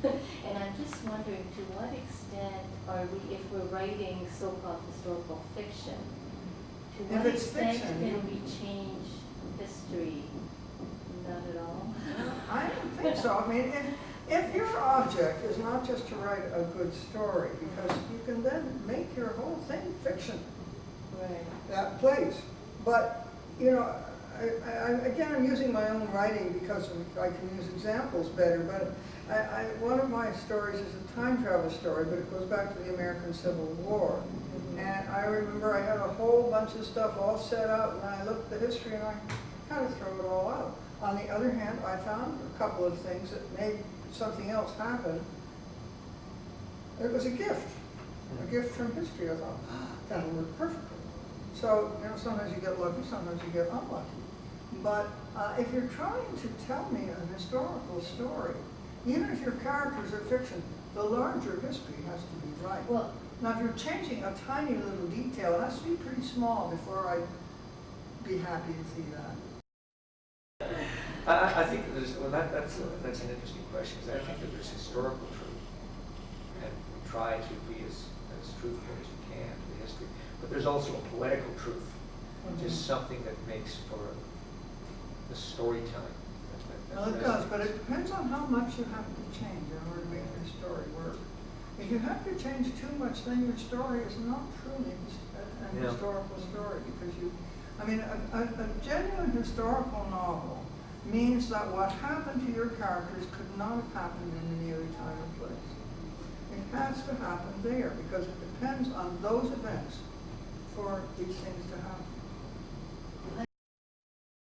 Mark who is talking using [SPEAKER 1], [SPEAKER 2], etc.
[SPEAKER 1] And I'm just wondering, to what extent are we, if we're writing so-called historical fiction, to what extent can we change history? Not at all?
[SPEAKER 2] I don't think so. I mean, if your object is not just to write a good story, because you can then make your whole thing fiction.
[SPEAKER 1] Right.
[SPEAKER 2] That plays. But, you know, again, I'm using my own writing because I can use examples better, but one of my stories is a time travel story, but it goes back to the American Civil War. And I remember I had a whole bunch of stuff all set up, and I looked at the history and I kind of throw it all out. On the other hand, I found a couple of things that made something else happen. It was a gift from history. I thought, that'll work perfectly. So, you know, sometimes you get lucky, sometimes you get unlucky. But if you're trying to tell me an historical story, even if your characters are fiction, the larger history has to be right.
[SPEAKER 1] Well,
[SPEAKER 2] now, if you're changing a tiny little detail, it has to be pretty small before I'd be happy to see that.
[SPEAKER 3] I think that there's, well, that's an interesting question, because I think that there's historical truth, and we try to be as truthful as we can to the history. But there's also a poetical truth, which is something that makes for the storytelling.
[SPEAKER 2] Well, it does, but it depends on how much you have to change in order to make your story work. If you have to change too much, then your story is not truly an historical story, because I mean, a genuine historical novel means that what happened to your characters could not have happened in any other time or place. It has to happen there, because it depends on those events for these things to happen.